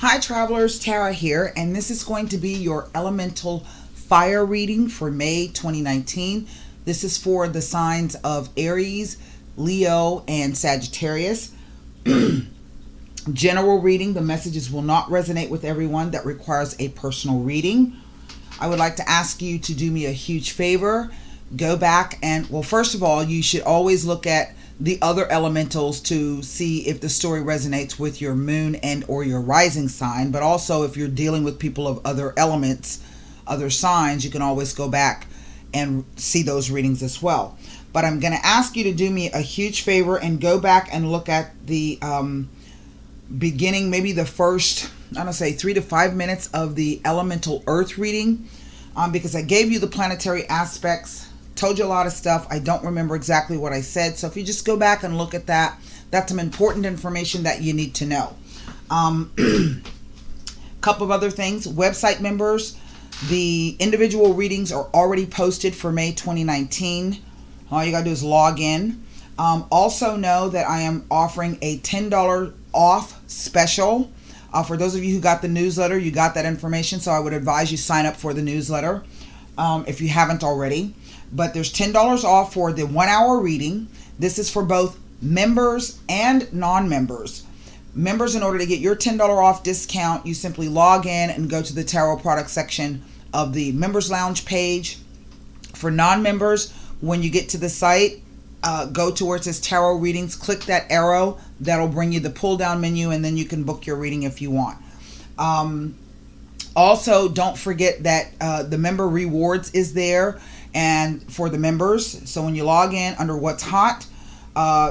Hi travelers, Tara here, and this is going to be your elemental fire reading for May 2019. This is for the signs of Aries, Leo, and Sagittarius. General reading. The messages will not resonate with everyone. That requires a personal reading. I would like to ask you to do me a huge favor. Go back and, well, first of all, you should always look at the other elementals to see if the story resonates with your moon and or your rising sign. But also, if you're dealing with people of other elements, other signs, you can always go back and see those readings as well. But I'm going to ask you to do me a huge favor and go back and look at the beginning, maybe the first, I don't say 3 to 5 minutes of the elemental earth reading, because I gave you the planetary aspects, told you a lot of stuff. I don't remember exactly what I said. So if you just go back and look at that, that's some important information that you need to know. Couple of other things. Website members, the individual readings are already posted for May 2019. All you got to do is log in. Also know that I am offering a $10 off special. For those of you who got the newsletter, you got that information. So I would advise you sign up for the newsletter if you haven't already. But there's $10 off for the 1 hour reading. This is for both members and non-members. Members, in order to get your $10 off discount, you simply log in and go to the tarot product section of the members lounge page. For non-members, when you get to the site, go to where it says tarot readings, click that arrow. That'll bring you the pull down menu, and then you can book your reading if you want. Also, don't forget that the member rewards is there and for the members. So when you log in under what's hot,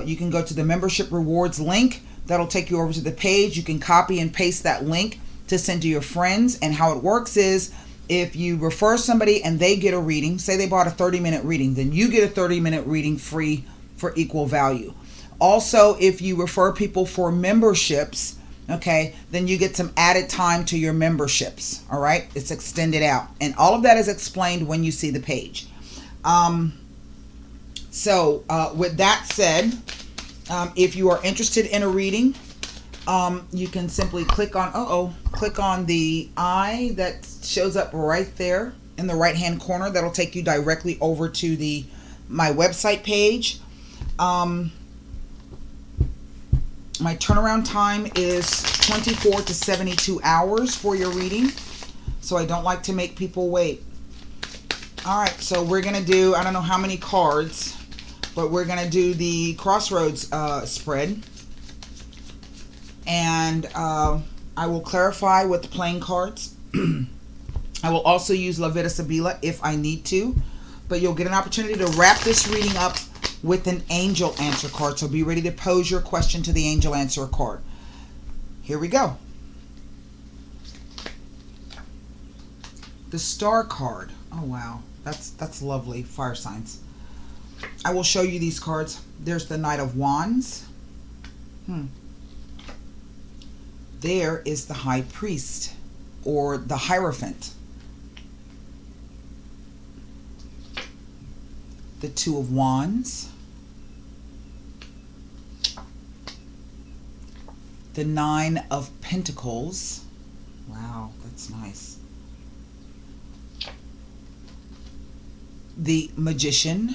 you can go to the membership rewards link. That'll take you over to the page. You can copy and paste that link to send to your friends. And how it works is, if you refer somebody and they get a reading, say they bought a 30-minute reading, then you get a 30-minute reading free for equal value. Also, if you refer people for memberships, okay, then you get some added time to your memberships. All right, it's extended out, and all of that is explained when you see the page. With that said, if you are interested in a reading, you can simply click on the eye that shows up right there in the right hand corner. That'll take you directly over to my website page. My turnaround time is 24 to 72 hours for your reading, so I don't like to make people wait. All right, so we're going to do, I don't know how many cards, but we're going to do the Crossroads spread. And I will clarify with the playing cards. I will also use La Vida Sibila if I need to, but you'll get an opportunity to wrap this reading up with an angel answer card. So be ready to pose your question to the angel answer card. Here we go. The Star card. Oh wow, that's lovely. Fire signs. I will show you these cards. There's the Knight of Wands. There is the High Priest, or the Hierophant. The Two of Wands. The Nine of Pentacles. Wow, that's nice. The Magician.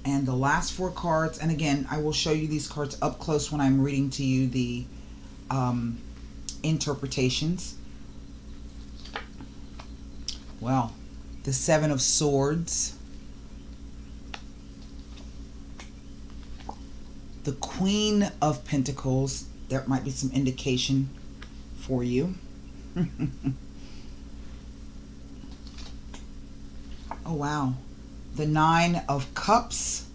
And the last 4 cards, and again, I will show you these cards up close when I'm reading to you the interpretations. Well, the Seven of Swords, the Queen of Pentacles. There might be some indication for you. Oh wow. The Nine of Cups,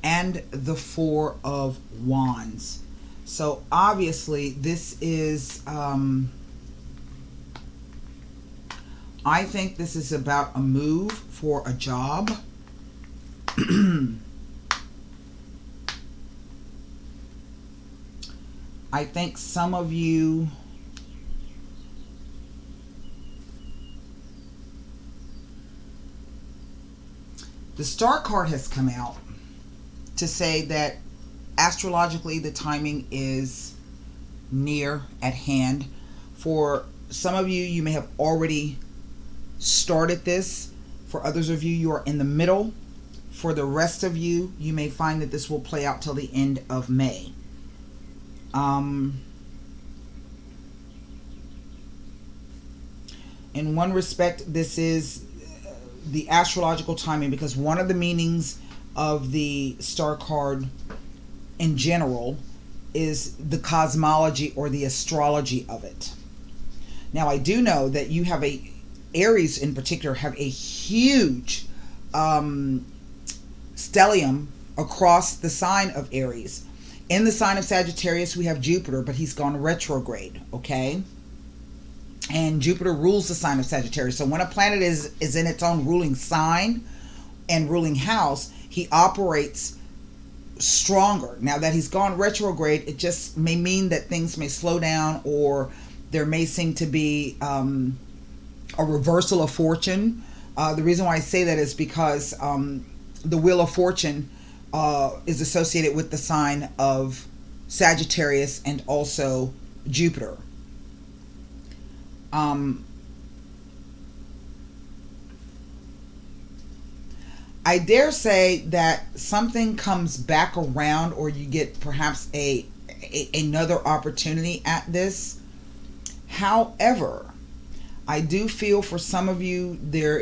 and the Four of Wands. So obviously this is, I think this is about a move for a job. I think some of you the Star card has come out. to say that astrologically the timing is near at hand. For some of you, you may have already started this. For others of you, you are in the middle. For the rest of you, you may find that this will play out till the end of May. In one respect, this is the astrological timing, because one of the meanings of the star card in general is the cosmology or the astrology of it. Now, I do know that you have Aries in particular have a huge stellium across the sign of Aries. In the sign of Sagittarius, we have Jupiter, but he's gone retrograde, okay? And Jupiter rules the sign of Sagittarius. So when a planet is in its own ruling sign and ruling house, he operates stronger. Now that he's gone retrograde, it just may mean that things may slow down, or there may seem to be a reversal of fortune. The reason why I say that is because the Wheel of Fortune is associated with the sign of Sagittarius and also Jupiter. I dare say that something comes back around, or you get perhaps another opportunity at this. However, I do feel for some of you there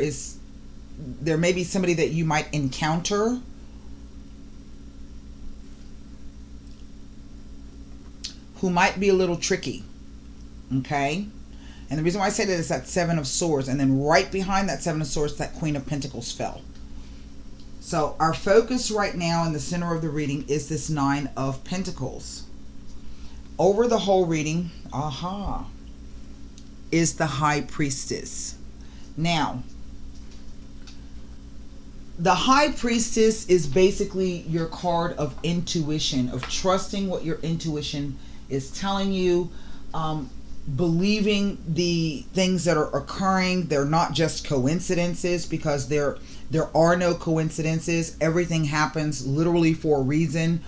may be somebody that you might encounter who might be a little tricky, okay? And the reason why I say that is that Seven of Swords, and then right behind that Seven of Swords, that Queen of Pentacles fell. So our focus right now in the center of the reading is this Nine of Pentacles. Over the whole reading, is the High Priestess. Now, the High Priestess is basically your card of intuition, of trusting what your intuition is telling you, believing the things that are occurring. They're not just coincidences, because there are no coincidences. Everything happens literally for a reason.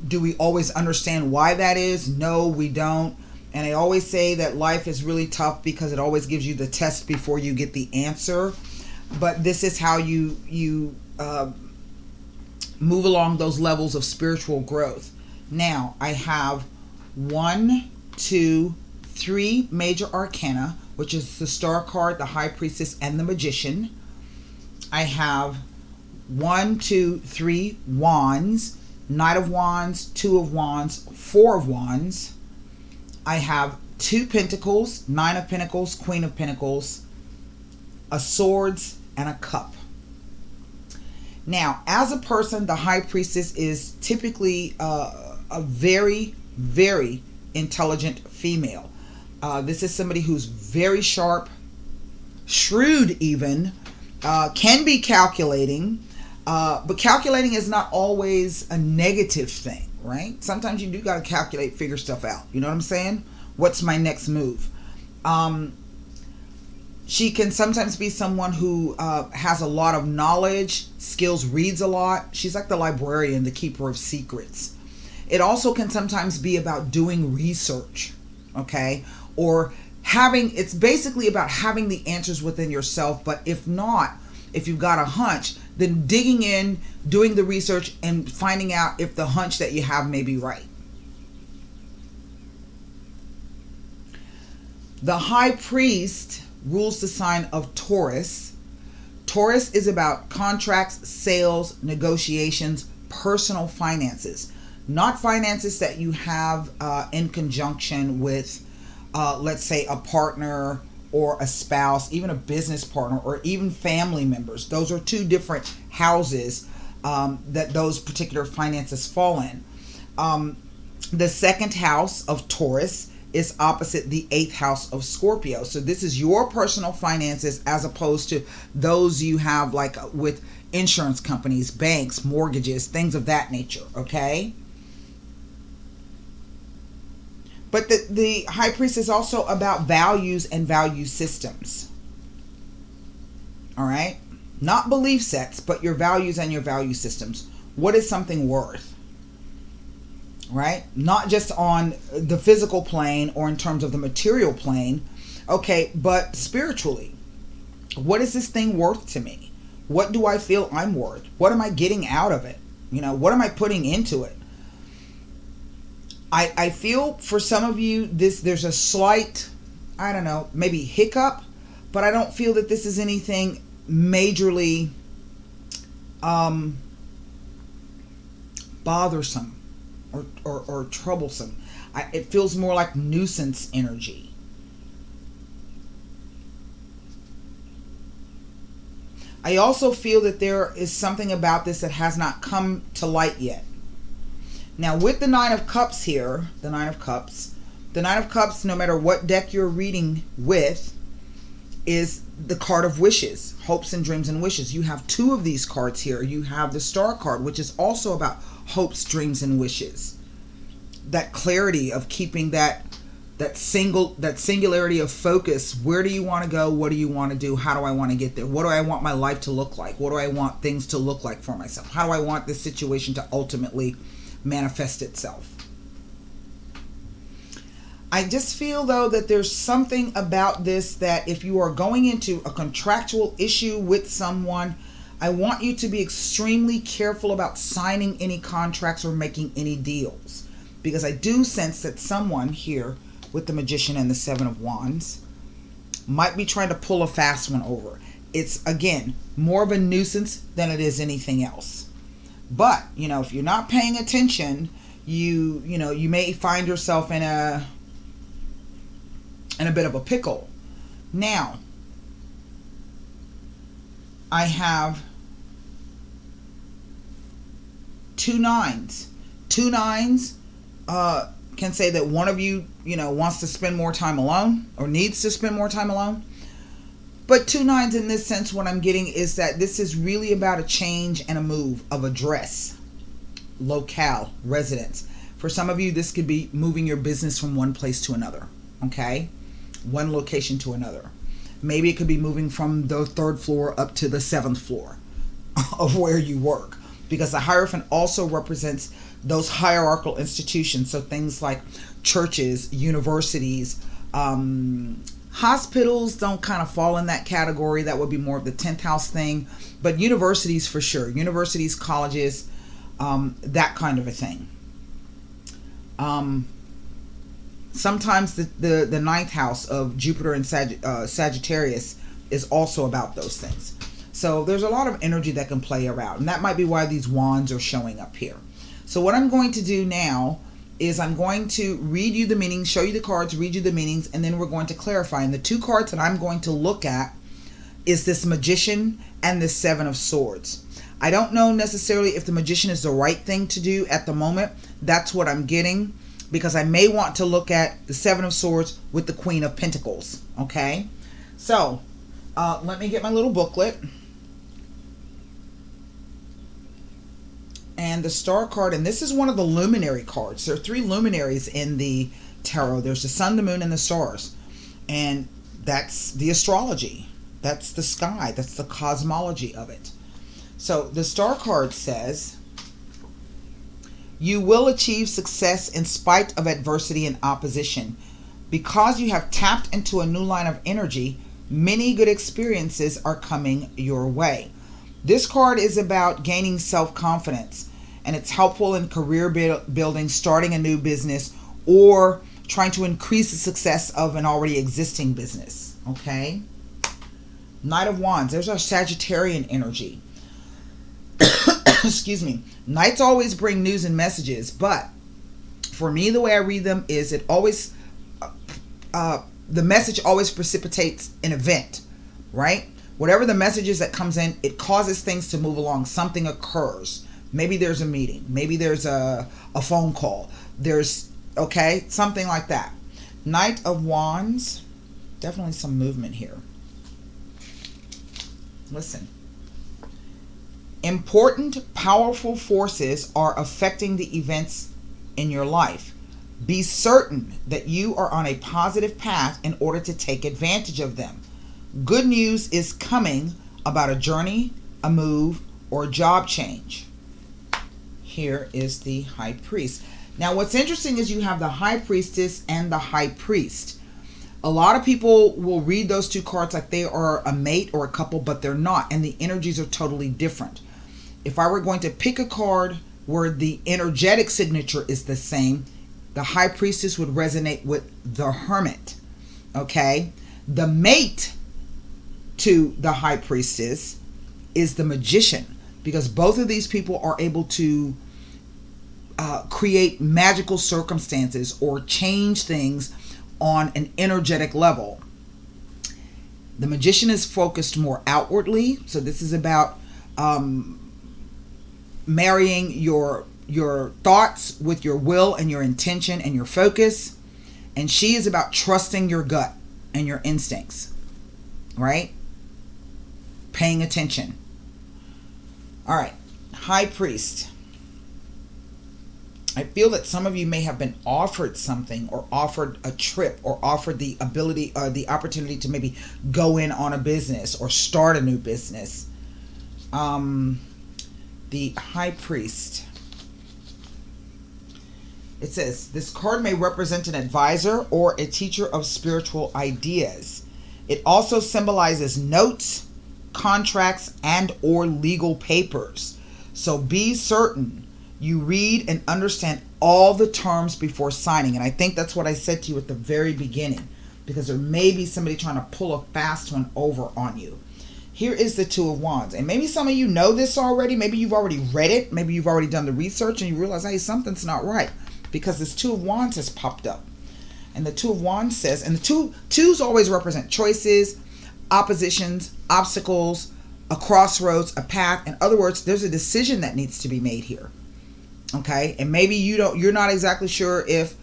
Do we always understand why that is? No, we don't. And I always say that life is really tough because it always gives you the test before you get the answer. But this is how you move along those levels of spiritual growth. Now, I have 1, 2, 3 major arcana, which is the Star card, the High Priestess, and the Magician. I have 1, 2, 3 Wands, Knight of Wands, 2 of Wands, 4 of Wands. I have 2 Pentacles, 9 of Pentacles, Queen of Pentacles, a Swords, and a Cup. Now, as a person, the High Priestess is typically a very, very intelligent female. This is somebody who's very sharp, shrewd even, can be calculating, but calculating is not always a negative thing, right? Sometimes you do got to calculate, figure stuff out. You know what I'm saying? What's my next move? She can sometimes be someone who has a lot of knowledge, skills, reads a lot. She's like the librarian, the keeper of secrets. It also can sometimes be about doing research, okay? Or it's basically about having the answers within yourself. But if not, if you've got a hunch, then digging in, doing the research, and finding out if the hunch that you have may be right. The High Priest rules the sign of Taurus. Taurus is about contracts, sales, negotiations, personal finances. Not finances that you have in conjunction with, let's say, a partner or a spouse, even a business partner, or even family members. Those are 2 different houses that those particular finances fall in. The 2nd house of Taurus is opposite the 8th house of Scorpio. So this is your personal finances, as opposed to those you have like with insurance companies, banks, mortgages, things of that nature, okay? But the High Priest is also about values and value systems. All right? Not belief sets, but your values and your value systems. What is something worth? Right? Not just on the physical plane or in terms of the material plane, okay, but spiritually. What is this thing worth to me? What do I feel I'm worth? What am I getting out of it? You know, what am I putting into it? I feel for some of you, there's a slight, I don't know, maybe hiccup, but I don't feel that this is anything majorly bothersome or troublesome. It feels more like nuisance energy. I also feel that there is something about this that has not come to light yet. Now with the Nine of Cups here, the Nine of Cups, no matter what deck you're reading with, is the card of wishes, hopes and dreams and wishes. You have two of these cards here. You have the Star card, which is also about hopes, dreams, and wishes. That clarity of keeping that singularity of focus. Where do you want to go? What do you want to do? How do I want to get there? What do I want my life to look like? What do I want things to look like for myself? How do I want this situation to ultimately manifest itself? I just feel though that there's something about this that if you are going into a contractual issue with someone, I want you to be extremely careful about signing any contracts or making any deals, because I do sense that someone here with the Magician and the Seven of Wands might be trying to pull a fast one over. It's, again, more of a nuisance than it is anything else. But, you know, if you're not paying attention, you may find yourself in a bit of a pickle. Now, I have two nines. Two nines can say that one of you, wants to spend more time alone or needs to spend more time alone. But two nines in this sense, what I'm getting is that this is really about a change and a move of address, locale, residence. For some of you, this could be moving your business from one place to another, okay? One location to another. Maybe it could be moving from the 3rd floor up to the 7th floor of where you work, because the Hierophant also represents those hierarchical institutions. So things like churches, universities, hospitals don't kind of fall in that category. That would be more of the 10th house thing. But universities for sure. Universities, colleges, that kind of a thing. Sometimes the 9th house of Jupiter and Sagittarius is also about those things. So there's a lot of energy that can play around. And that might be why these wands are showing up here. So what I'm going to do now is I'm going to read you the meanings, show you the cards, read you the meanings, and then we're going to clarify. And the two cards that I'm going to look at is this Magician and this Seven of Swords. I don't know necessarily if the Magician is the right thing to do at the moment. That's what I'm getting, because I may want to look at the Seven of Swords with the Queen of Pentacles. Okay? So, let me get my little booklet. And the Star card, and this is one of the luminary cards. There are 3 luminaries in the tarot. There's the sun, the moon, and the stars. And that's the astrology. That's the sky. That's the cosmology of it. So the Star card says, you will achieve success in spite of adversity and opposition. Because you have tapped into a new line of energy, many good experiences are coming your way. This card is about gaining self-confidence, and it's helpful in career building, starting a new business, or trying to increase the success of an already existing business. Okay? Knight of Wands. There's our Sagittarian energy. Excuse me. Knights always bring news and messages, but for me, the way I read them is it always, the message always precipitates an event, right? Whatever the message is that comes in, it causes things to move along. Something occurs. Maybe there's a meeting. Maybe there's a phone call. There's, okay, something like that. Knight of Wands. Definitely some movement here. Listen. Important, powerful forces are affecting the events in your life. Be certain that you are on a positive path in order to take advantage of them. Good news is coming about a journey, a move, or a job change. here is the High Priest. Now, what's interesting is you have the High Priestess and the High Priest. A lot of people will read those two cards like they are a mate or a couple, but they're not, and the energies are totally different. If I were going to pick a card where the energetic signature is the same, the High Priestess would resonate with the Hermit. Okay? The mate to the High Priestess is the Magician, because both of these people are able to create magical circumstances or change things on an energetic level. The Magician is focused more outwardly, so this is about marrying your thoughts with your will and your intention and your focus. And she is about trusting your gut and your instincts, right? Paying attention. All right, High Priest. I feel that some of you may have been offered something, or offered a trip, or offered the ability or the opportunity to maybe go in on a business or start a new business. The High Priest. It says, this card may represent an advisor or a teacher of spiritual ideas. It also symbolizes notes, contracts, and or legal papers. So be certain you read and understand all the terms before signing. And I think that's what I said to you at the very beginning, because there may be somebody trying to pull a fast one over on you. Here is the Two of Wands. And maybe some of you know this already. Maybe you've already read it. Maybe you've already done the research and you realize, hey, something's not right, because this Two of Wands has popped up. And the Two of Wands says, and the twos always represent choices, oppositions, obstacles, a crossroads, a path. In other words, there's a decision that needs to be made here. Okay? And maybe you're not exactly sure if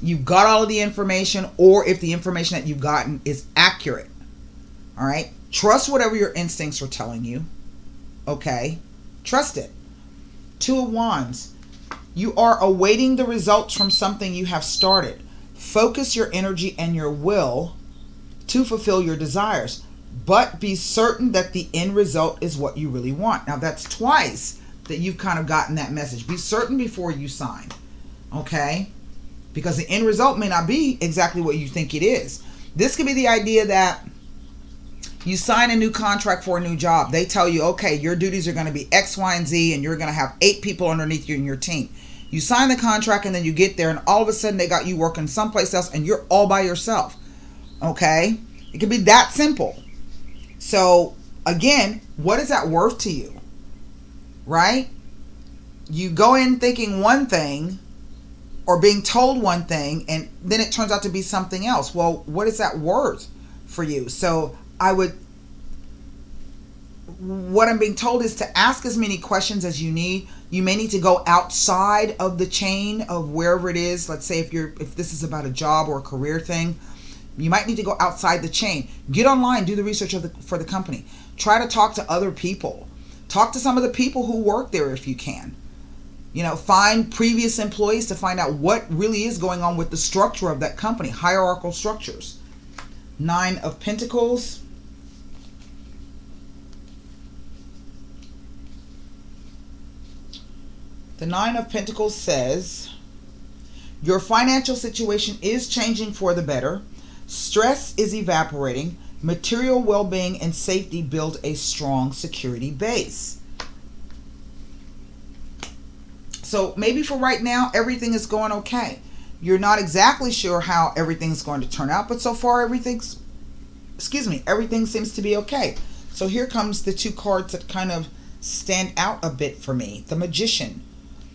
you've got all of the information, or if the information that you've gotten is accurate. All right? Trust whatever your instincts are telling you. Okay? Trust it. Two of Wands. You are awaiting the results from something you have started. Focus your energy and your will to fulfill your desires, but be certain that the end result is what you really want. Now, that's twice that you've kind of gotten that message. Be certain before you sign. Okay? Because the end result may not be exactly what you think it is. This could be the idea that you sign a new contract for a new job. They tell you, okay, your duties are going to be X, Y, and Z, and you're going to have 8 people underneath you in your team. You sign the contract, and then you get there, and all of a sudden they got you working someplace else, and you're all by yourself. Okay? It could be that simple. So, again, what is that worth to you? Right? You go in thinking one thing, or being told one thing, and then it turns out to be something else. Well, what is that worth for you? So what I'm being told is to ask as many questions as you need. You may need to go outside of the chain of wherever it is. Let's say if this is about a job or a career thing, you might need to go outside the chain. Get online, do the research for the company. Try to talk to other people. Talk to some of the people who work there if you can. Find previous employees to find out what really is going on with the structure of that company, hierarchical structures. 9 of Pentacles. The 9 of Pentacles says, your financial situation is changing for the better. Stress is evaporating. Material well-being and safety build a strong security base. So maybe for right now, everything is going okay. You're not exactly sure how everything's going to turn out, but so far everything seems to be okay. So here comes the 2 cards that kind of stand out a bit for me. The Magician.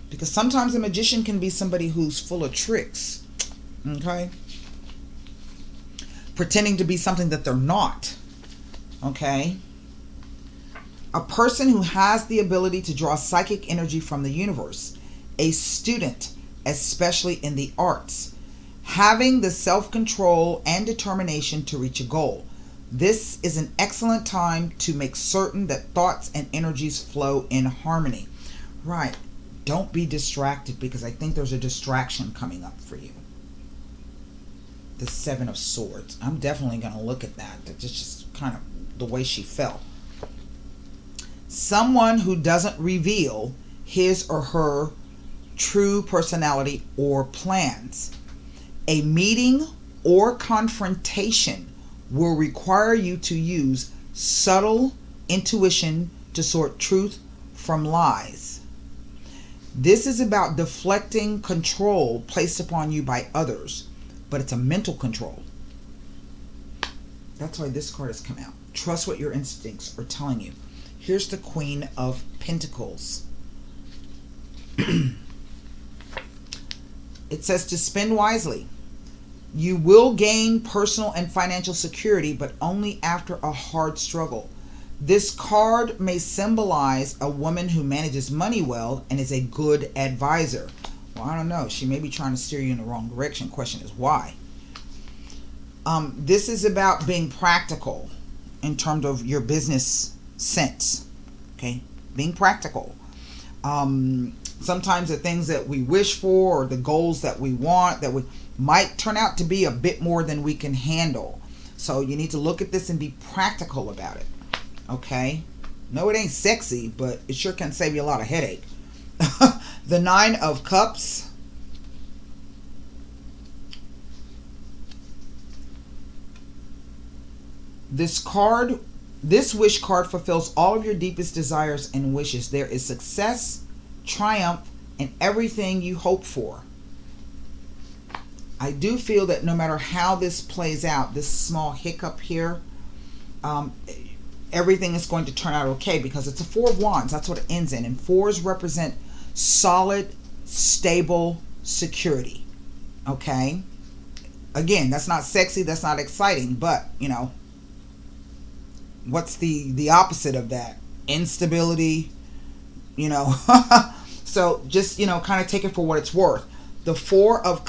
Because sometimes a magician can be somebody who's full of tricks. Okay? Pretending to be something that they're not. Okay? A person who has the ability to draw psychic energy from the universe. A student, especially in the arts. Having the self-control and determination to reach a goal. This is an excellent time to make certain that thoughts and energies flow in harmony. Right. Don't be distracted, because I think there's a distraction coming up for you. The 7 of Swords. I'm definitely going to look at that. That's just kind of the way she felt. Someone who doesn't reveal his or her true personality or plans. A meeting or confrontation will require you to use subtle intuition to sort truth from lies. This is about deflecting control placed upon you by others, but it's a mental control. That's why this card has come out. Trust what your instincts are telling you. Here's the Queen of Pentacles. It says to spend wisely. You will gain personal and financial security, but only after a hard struggle. This card may symbolize a woman who manages money well and is a good advisor. Well, I don't know. She may be trying to steer you in the wrong direction. Question is why? This is about being practical in terms of your business sense. Okay? Being practical. Sometimes the things that we wish for or the goals that we want that we might turn out to be a bit more than we can handle. So you need to look at this and be practical about it. Okay? No, it ain't sexy, but it sure can save you a lot of headache. The Nine of Cups. This wish card fulfills all of your deepest desires and wishes. There is success, triumph, and everything you hope for. I do feel that no matter how this plays out, this small hiccup here, everything is going to turn out okay because it's a Four of Wands. That's what it ends in. And fours represent solid, stable security. Okay? Again, that's not sexy. That's not exciting. But, you know, what's the opposite of that? Instability, you know. So just, you know, kind of take it for what it's worth. The Four of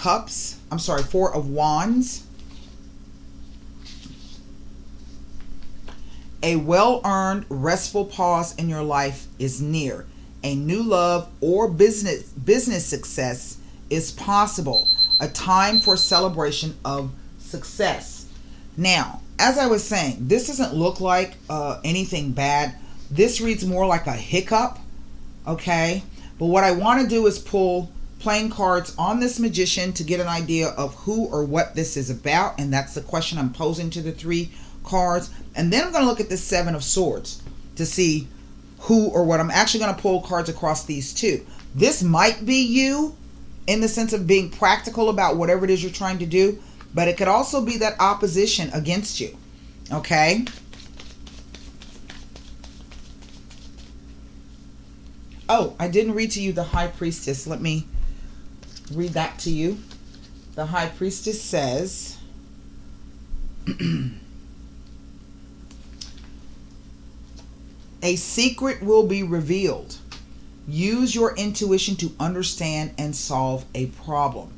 Wands. A well-earned, restful pause in your life is near. A new love or business success is possible. A time for celebration of success. Now, as I was saying, this doesn't look like anything bad. This reads more like a hiccup, okay? But what I want to do is pull playing cards on this magician to get an idea of who or what this is about, and that's the question I'm posing to the three cards. And then I'm going to look at the Seven of Swords to see who or what. I'm actually going to pull cards across these two. This might be you in the sense of being practical about whatever it is you're trying to do, but it could also be that opposition against you. Okay? Oh, I didn't read to you the High Priestess. Let me read that to you. The High Priestess says, a secret will be revealed. Use your intuition to understand and solve a problem.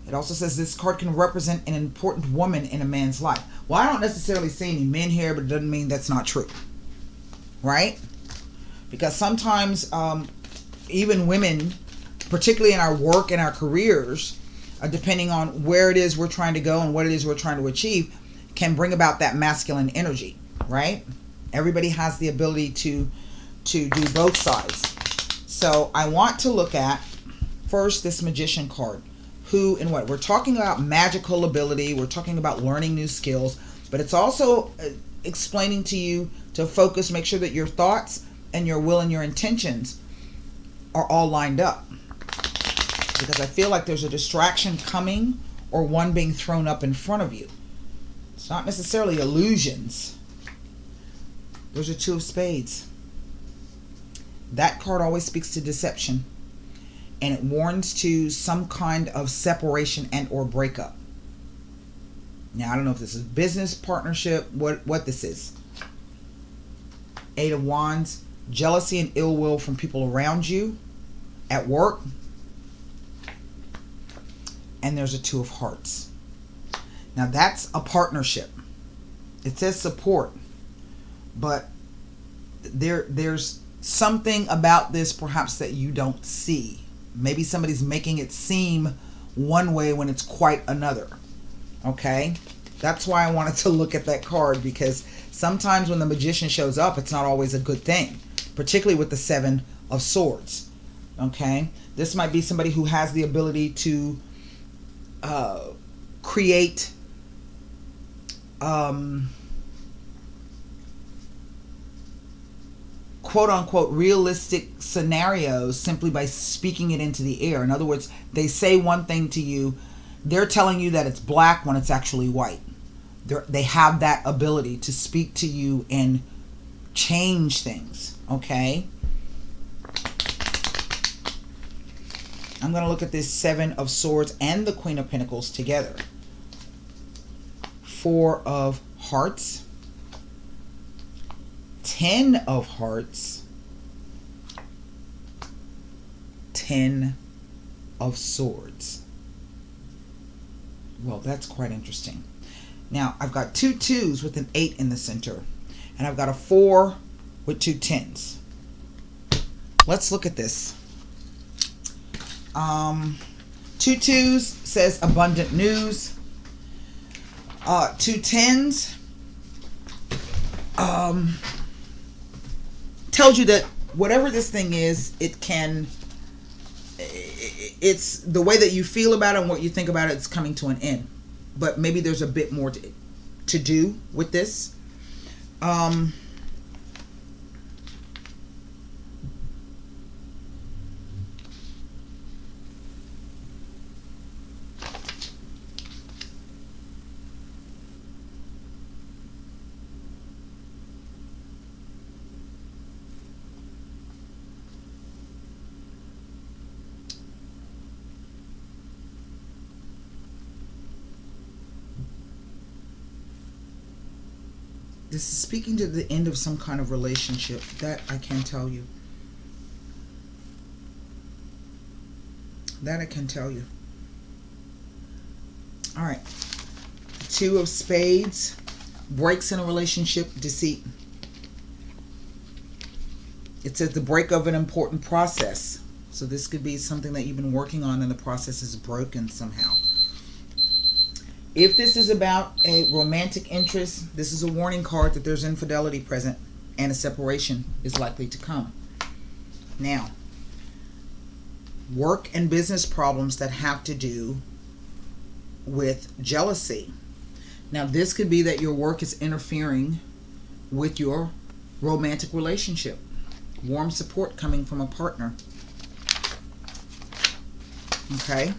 It also says this card can represent an important woman in a man's life. Well, I don't necessarily see any men here, but it doesn't mean that's not true. Right? Because sometimes even women, particularly in our work and our careers, depending on where it is we're trying to go and what it is we're trying to achieve, can bring about that masculine energy. Right? Everybody has the ability to do both sides. So I want to look at first this Magician card. Who and what. We're talking about magical ability. We're talking about learning new skills. But it's also explaining to you to focus, make sure that your thoughts and your will and your intentions are all lined up. Because I feel like there's a distraction coming or one being thrown up in front of you. It's not necessarily illusions. There's a Two of Spades. That card always speaks to deception. And it warns to some kind of separation and or breakup. Now, I don't know if this is business, partnership, what this is. Eight of Wands. Jealousy and ill will from people around you. At work. And there's a Two of Hearts. Now, that's a partnership. It says support. But there's something about this perhaps that you don't see. Maybe somebody's making it seem one way when it's quite another. Okay? That's why I wanted to look at that card, because sometimes when the Magician shows up, it's not always a good thing. Particularly with the Seven of Swords. Okay, this might be somebody who has the ability to create quote unquote realistic scenarios simply by speaking it into the air. In other words, they say one thing to you, they're telling you that it's black when it's actually white. They have that ability to speak to you and change things. Okay, I'm going to look at this Seven of Swords and the Queen of Pentacles together. Four of Hearts, 10 of Hearts, 10 of Swords. Well, that's quite interesting. Now, I've got two twos with an 8 in the center, and I've got a 4 with two 10s. Let's look at this. Two twos says abundant news. Two 10s tells you that whatever this thing is, it's the way that you feel about it and what you think about it, it's coming to an end. But maybe there's a bit more to do with this. This is speaking to the end of some kind of relationship. That I can tell you. That I can tell you. All right. Two of Spades. Breaks in a relationship. Deceit. It says the break of an important process. So this could be something that you've been working on and the process is broken somehow. If this is about a romantic interest, this is a warning card that there's infidelity present and a separation is likely to come. Now, work and business problems that have to do with jealousy. Now, this could be that your work is interfering with your romantic relationship. Warm support coming from a partner. Okay?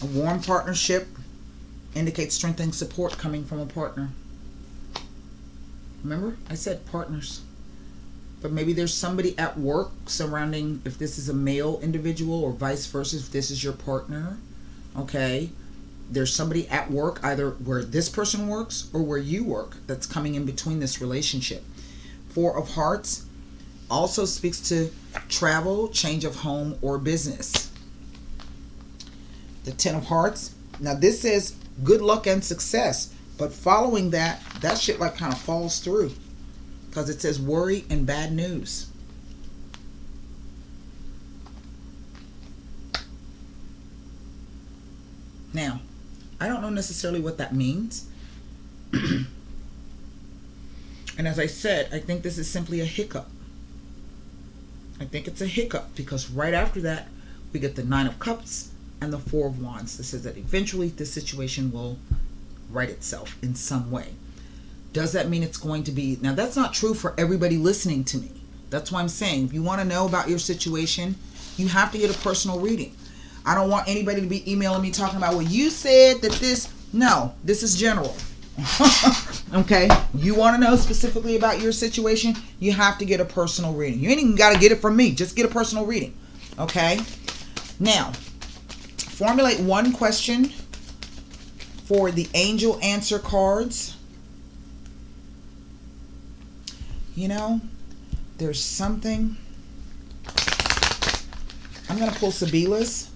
A warm partnership indicates strength and support coming from a partner. Remember, I said partners. But maybe there's somebody at work surrounding, if this is a male individual or vice versa, if this is your partner. Okay? There's somebody at work, either where this person works or where you work, that's coming in between this relationship. Four of Hearts also speaks to travel, change of home, or business. The 10 of Hearts. Now this says good luck and success, but following that shit like kind of falls through because it says worry and bad news. Now, I don't know necessarily what that means. And as I said, I think this is simply a hiccup. I think it's a hiccup because right after that we get the 9 of Cups and the 4 of Wands. This says that eventually this situation will right itself in some way. Does that mean it's going to be... Now, that's not true for everybody listening to me. That's why I'm saying, if you want to know about your situation, you have to get a personal reading. I don't want anybody to be emailing me talking about, well, you said that this... No, this is general. Okay? You want to know specifically about your situation, you have to get a personal reading. You ain't even got to get it from me. Just get a personal reading. Okay? Now, formulate one question for the angel answer cards. You know, there's something. I'm going to pull Sabila's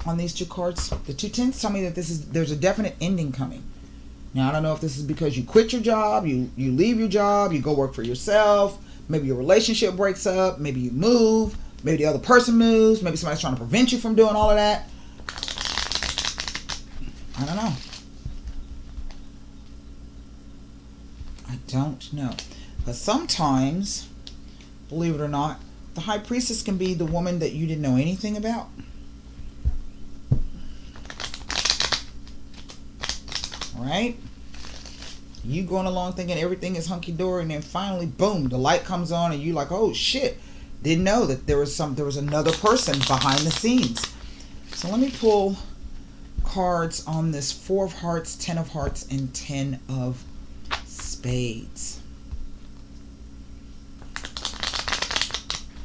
on these two cards. The two tens tell me that there's a definite ending coming. Now, I don't know if this is because you quit your job, you leave your job, you go work for yourself, maybe your relationship breaks up, maybe you move, maybe the other person moves, maybe somebody's trying to prevent you from doing all of that. I don't know. I don't know. But sometimes, believe it or not, The High Priestess can be the woman that you didn't know anything about. All right? You going along thinking everything is hunky-dory, and then finally, boom, the light comes on and you like, oh shit. Didn't know that there was another person behind the scenes. So let me pull cards on this 4 of Hearts, 10 of Hearts, and 10 of Spades.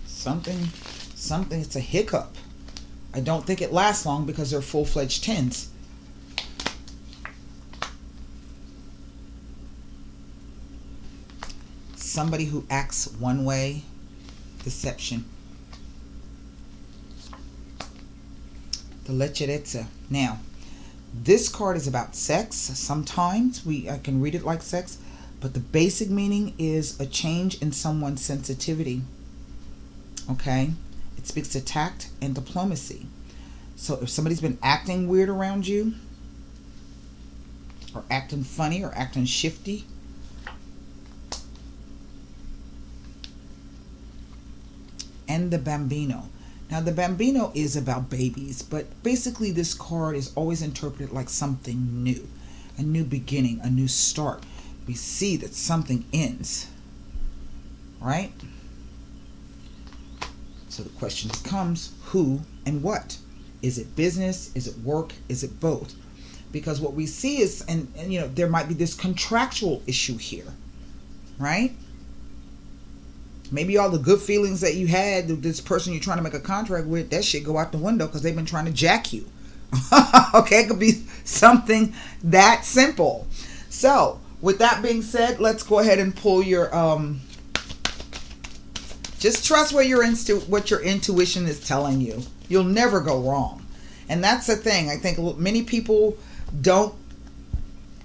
Something, it's a hiccup. I don't think it lasts long because they're full-fledged 10s. Somebody who acts one way, deception. The Lecherezza. Now, this card is about sex. Sometimes I can read it like sex, but the basic meaning is a change in someone's sensitivity. Okay? It speaks to tact and diplomacy. So if somebody's been acting weird around you, or acting funny, or acting shifty, and the Bambino. Now the Bambino is about babies, but basically this card is always interpreted like something new, a new beginning, a new start. We see that something ends, right? So the question becomes who and what. Is it business? Is it work? Is it both? Because what we see is, and you know, there might be this contractual issue here, right? Maybe all the good feelings that you had with this person you're trying to make a contract with, that shit go out the window because they've been trying to jack you. Okay, it could be something that simple. So, with that being said, let's go ahead and pull your, just trust what your intuition is telling you. You'll never go wrong. And that's the thing. I think many people don't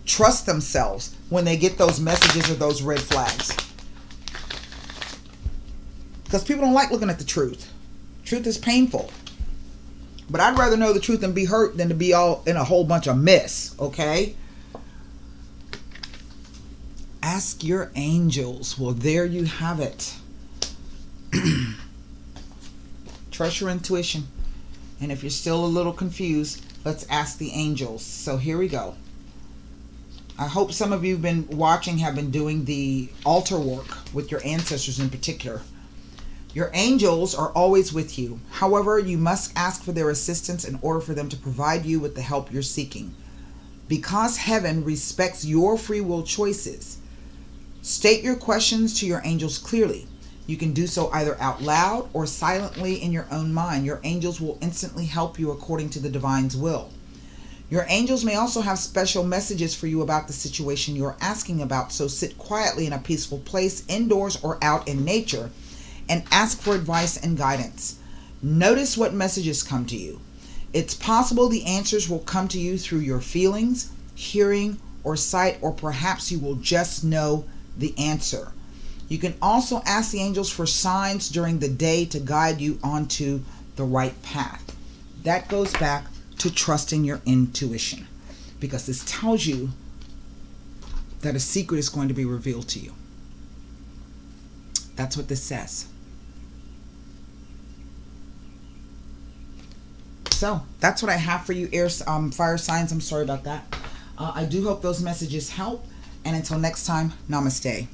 trust themselves when they get those messages or those red flags. Because people don't like looking at the truth. Truth is painful. But I'd rather know the truth and be hurt than to be all in a whole bunch of mess, okay? Ask your angels. Well, there you have it. Trust your intuition. And if you're still a little confused, let's ask the angels. So here we go. I hope some of you have been watching, have been doing the altar work with your ancestors in particular. Your angels are always with you. However, you must ask for their assistance in order for them to provide you with the help you're seeking. Because heaven respects your free will choices, state your questions to your angels clearly. You can do so either out loud or silently in your own mind. Your angels will instantly help you according to the divine's will. Your angels may also have special messages for you about the situation you're asking about, so sit quietly in a peaceful place, indoors or out in nature, and ask for advice and guidance. Notice what messages come to you. It's possible the answers will come to you through your feelings, hearing, or sight, or perhaps you will just know the answer. You can also ask the angels for signs during the day to guide you onto the right path. That goes back to trusting your intuition, because this tells you that a secret is going to be revealed to you. That's what this says. So that's what I have for you, fire signs. I'm sorry about that. I do hope those messages help. And until next time, namaste.